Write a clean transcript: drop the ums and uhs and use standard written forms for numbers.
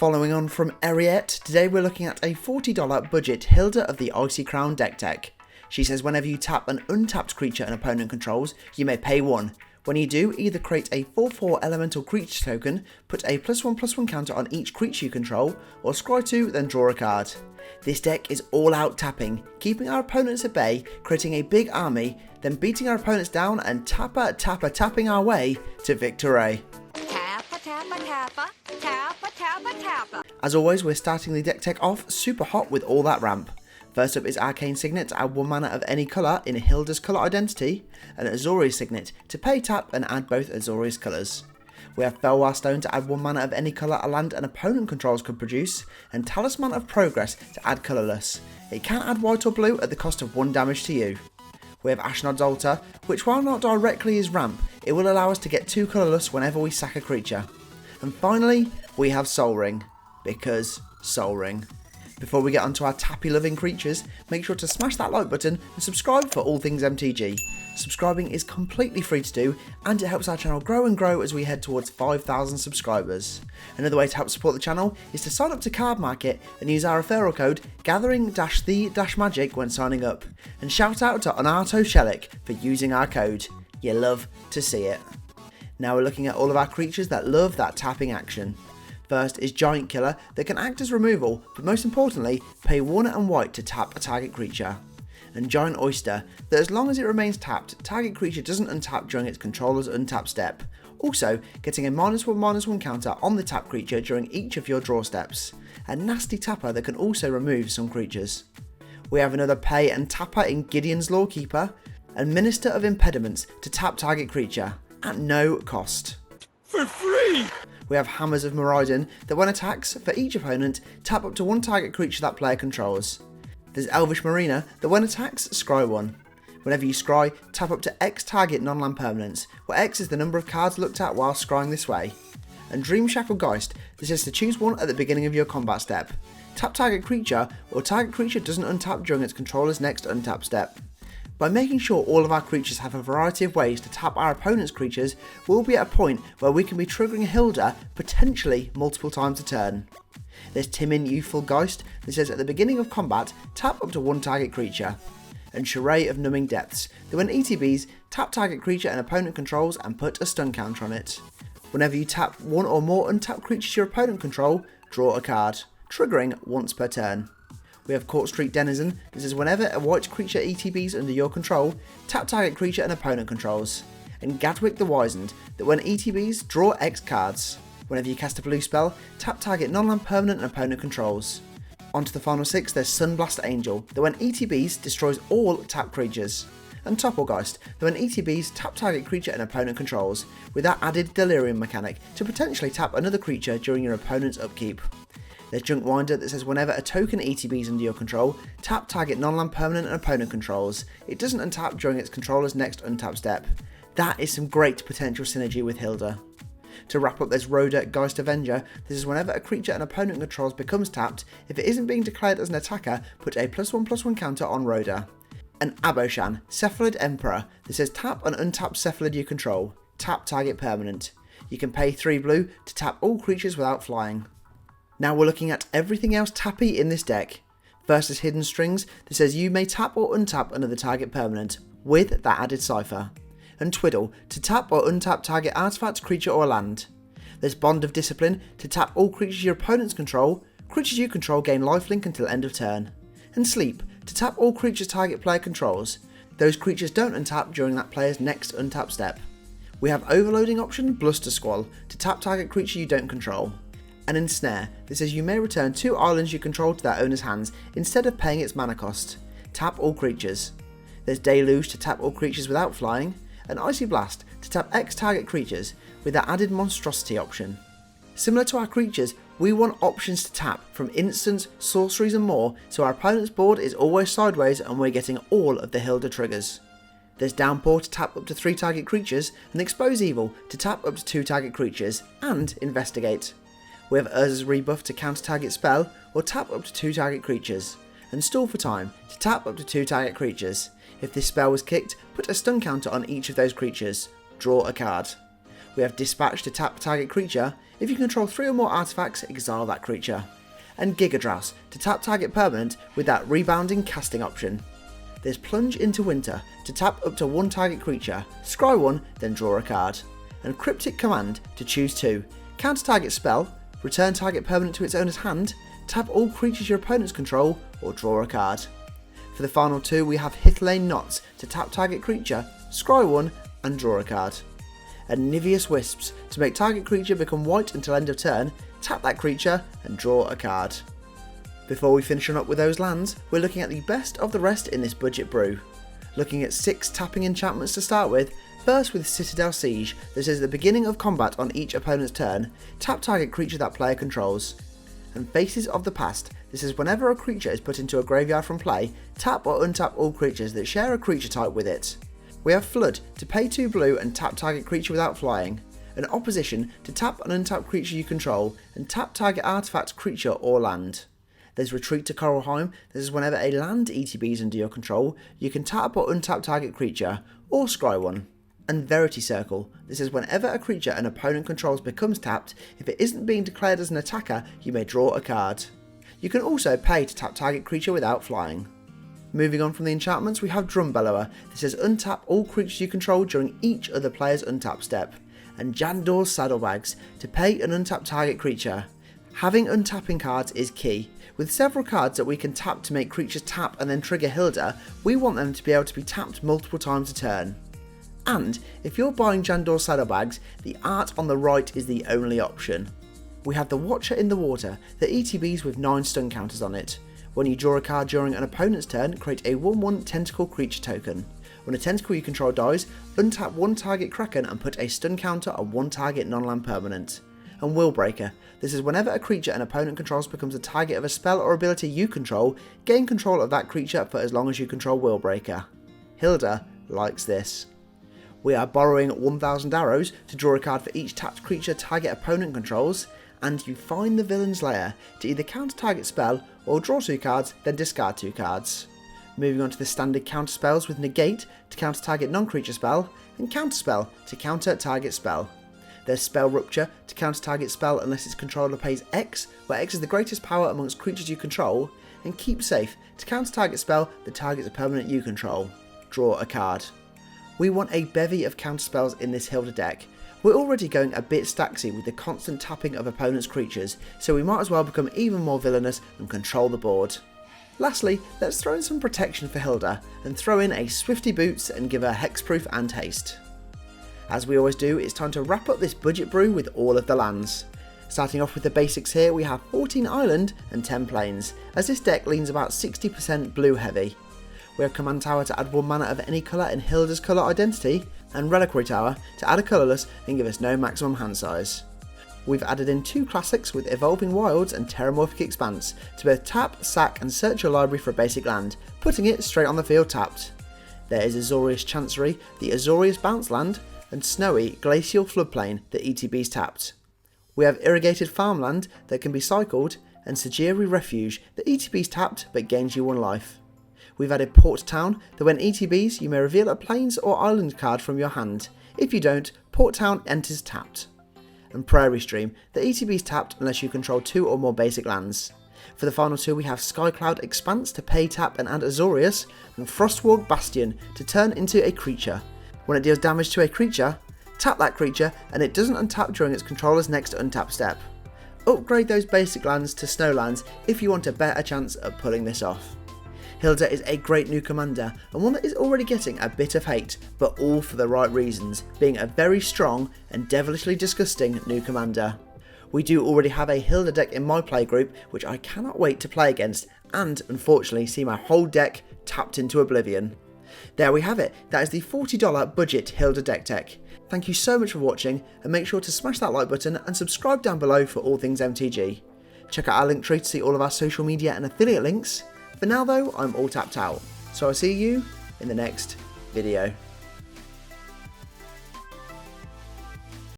Following on from Eriette, today we're looking at a $40 budget Hylda of the Icy Crown deck tech. She says whenever you tap an untapped creature an opponent controls, you may pay 1. When you do, either create a 4/4 elemental creature token, put a +1/+1 counter on each creature you control, or scry 2, then draw a card. This deck is all out tapping, keeping our opponents at bay, creating a big army, then beating our opponents down and tapping our way to victory. As always, we're starting the deck tech off super hot with all that ramp. First up is Arcane Signet to add 1 mana of any colour in Hylda's colour identity, and Azorius Signet to pay tap and add both Azorius colours. We have Felwar Stone to add 1 mana of any colour a land an opponent controls could produce, and Talisman of Progress to add colourless. It can add white or blue at the cost of 1 damage to you. We have Ashnod's Altar, which while not directly is ramp, it will allow us to get 2 colourless whenever we sack a creature. And finally, we have Sol Ring, because Sol Ring. Before we get onto our tappy loving creatures, make sure to smash that like button and subscribe for all things MTG. Subscribing is completely free to do, and it helps our channel grow and grow as we head towards 5,000 subscribers. Another way to help support the channel is to sign up to Card Market and use our referral code gathering-the-magic when signing up. And shout out to Onato Shelik for using our code. You love to see it. Now we're looking at all of our creatures that love that tapping action. First is Giant Killer that can act as removal, but most importantly, pay 1 and white to tap a target creature. And Giant Oyster that as long as it remains tapped, target creature doesn't untap during its controller's untap step. Also, getting a -1/-1 counter on the tap creature during each of your draw steps. A nasty tapper that can also remove some creatures. We have another pay and tapper in Gideon's Lawkeeper, and Minister of Impediments to tap target creature at no cost. For free! We have Hammers of Miraidon that when attacks, for each opponent, tap up to 1 target creature that player controls. There's Elvish Marina that when attacks, scry 1. Whenever you scry, tap up to X target non-land permanents, where X is the number of cards looked at while scrying this way. And Dream Shackle Geist that says to choose 1 at the beginning of your combat step. Tap target creature, or target creature doesn't untap during its controller's next untap step. By making sure all of our creatures have a variety of ways to tap our opponent's creatures, we'll be at a point where we can be triggering Hylda potentially multiple times a turn. There's Timin Youthful Geist that says at the beginning of combat, tap up to 1 target creature. And Charade of Numbing Depths that when ETBs, tap target creature an opponent controls and put a stun counter on it. Whenever you tap 1 or more untapped creatures your opponent control, draw a card, triggering once per turn. We have Court Street Denizen that says whenever a white creature ETBs under your control, tap target creature an opponent controls. And Gadwick the Wizened that when ETBs, draw X cards. Whenever you cast a blue spell, tap target non-land permanent an opponent controls. On to the final 6, there's Sunblast Angel that when ETBs, destroys all tap creatures. And Topplegeist that when ETBs, tap target creature an opponent controls, with that added Delirium mechanic to potentially tap another creature during your opponent's upkeep. There's Junkwinder that says whenever a token ETBs under your control, tap target non-land permanent and opponent controls. It doesn't untap during its controller's next untap step. That is some great potential synergy with Hylda. To wrap up, there's Rhoda Geist Avenger. This is whenever a creature an opponent controls becomes tapped, if it isn't being declared as an attacker, put a +1/+1 counter on Rhoda. And Aboshan, Cephalid Emperor, that says tap an untapped Cephalid you control. Tap target permanent. You can pay 3 blue to tap all creatures without flying. Now we're looking at everything else tappy in this deck. First is Hidden Strings that says you may tap or untap another target permanent, with that added cipher. And Twiddle to tap or untap target artifact, creature or land. There's Bond of Discipline to tap all creatures your opponents control, creatures you control gain lifelink until end of turn. And Sleep to tap all creatures target player controls, those creatures don't untap during that player's next untap step. We have Overloading option Bluster Squall to tap target creature you don't control. And Ensnare that says you may return 2 islands you control to their owner's hands instead of paying its mana cost. Tap all creatures. There's Deluge to tap all creatures without flying, and Icy Blast to tap X target creatures with that added Monstrosity option. Similar to our creatures, we want options to tap from instants, sorceries and more, so our opponent's board is always sideways and we're getting all of the Hylda triggers. There's Downpour to tap up to 3 target creatures, and Expose Evil to tap up to 2 target creatures, and Investigate. We have Urza's Rebuff to counter target spell, or tap up to 2 target creatures, and Stall for Time to tap up to 2 target creatures. If this spell was kicked, put a stun counter on each of those creatures. Draw a card. We have Dispatch to tap target creature, if you control 3 or more artifacts, exile that creature. And Gigadrouse to tap target permanent with that rebounding casting option. There's Plunge into Winter to tap up to 1 target creature, scry 1, then draw a card. And Cryptic Command to choose 2, counter target spell, return target permanent to its owner's hand, tap all creatures your opponents control, or draw a card. For the final 2 we have Hithlane Knots to tap target creature, scry 1, and draw a card. And Niveus Wisps to make target creature become white until end of turn, tap that creature and draw a card. Before we finish on up with those lands, we're looking at the best of the rest in this budget brew. Looking at 6 tapping enchantments to start with, first with Citadel Siege that says the beginning of combat on each opponent's turn, tap target creature that player controls. And Faces of the Past, this is whenever a creature is put into a graveyard from play, tap or untap all creatures that share a creature type with it. We have Flood to pay 2 blue and tap target creature without flying. An Opposition to tap an untap creature you control and tap target artifact, creature or land. There's Retreat to Coralheim, this is whenever a land ETB is under your control, you can tap or untap target creature, or scry 1. And Verity Circle, this is whenever a creature an opponent controls becomes tapped, if it isn't being declared as an attacker, you may draw a card. You can also pay to tap target creature without flying. Moving on from the enchantments, we have Drumbellower, this says untap all creatures you control during each other player's untap step. And Jandor's Saddlebags to pay an untap target creature. Having untapping cards is key. With several cards that we can tap to make creatures tap and then trigger Hylda, we want them to be able to be tapped multiple times a turn. And if you're buying Jandor's Saddlebags, the art on the right is the only option. We have the Watcher in the Water, the ETBs with 9 stun counters on it. When you draw a card during an opponent's turn, create a 1/1 tentacle creature token. When a tentacle you control dies, untap 1 target Kraken and put a stun counter on 1 target non-land permanent. And Willbreaker, this is whenever a creature an opponent controls becomes a target of a spell or ability you control, gain control of that creature for as long as you control Willbreaker. Hylda likes this. We are borrowing 1000 arrows to draw a card for each tapped creature target opponent controls, and you find the Villain's Lair to either counter target spell or draw 2 cards, then discard 2 cards. Moving on to the standard counter spells with Negate to counter target non-creature spell, and Counterspell to counter target spell. There's Spell Rupture to counter target spell unless its controller pays X, where X is the greatest power amongst creatures you control, and Keep Safe to counter target spell that targets a permanent you control. Draw a card. We want a bevy of counter spells in this Hylda deck. We're already going a bit stacksy with the constant tapping of opponents' creatures, so we might as well become even more villainous and control the board. Lastly, let's throw in some protection for Hylda, and throw in a Swifty Boots and give her Hexproof and Haste. As we always do, it's time to wrap up this budget brew with all of the lands. Starting off with the basics here, we have 14 island and 10 plains, as this deck leans about 60% blue heavy. We have Command Tower to add 1 mana of any colour in Hylda's colour identity, and Reliquary Tower to add a colourless and give us no maximum hand size. We've added in 2 classics with Evolving Wilds and Terramorphic Expanse to both tap, sack and search your library for a basic land, putting it straight on the field tapped. There is Azorius Chancery, the Azorius Bounce Land, and Snowy Glacial Floodplain, the ETB's tapped. We have Irrigated Farmland that can be cycled, and Sajiri Refuge, the ETB's tapped but gains you 1 life. We've added Port Town, that when ETBs you may reveal a plains or island card from your hand. If you don't, Port Town enters tapped. And Prairie Stream, the ETB's tapped unless you control 2 or more basic lands. For the final 2 we have Skycloud Expanse to pay tap and add Azorius, and Frostwalk Bastion to turn into a creature. When it deals damage to a creature, tap that creature and it doesn't untap during its controller's next untap step. Upgrade those basic lands to Snowlands if you want a better chance at pulling this off. Hylda is a great new commander, and one that is already getting a bit of hate, but all for the right reasons, being a very strong and devilishly disgusting new commander. We do already have a Hylda deck in my playgroup, which I cannot wait to play against, and unfortunately see my whole deck tapped into oblivion. There we have it, that is the $40 budget Hylda deck tech. Thank you so much for watching, and make sure to smash that like button and subscribe down below for all things MTG. Check out our link tree to see all of our social media and affiliate links. For now though, I'm all tapped out, so I'll see you in the next video.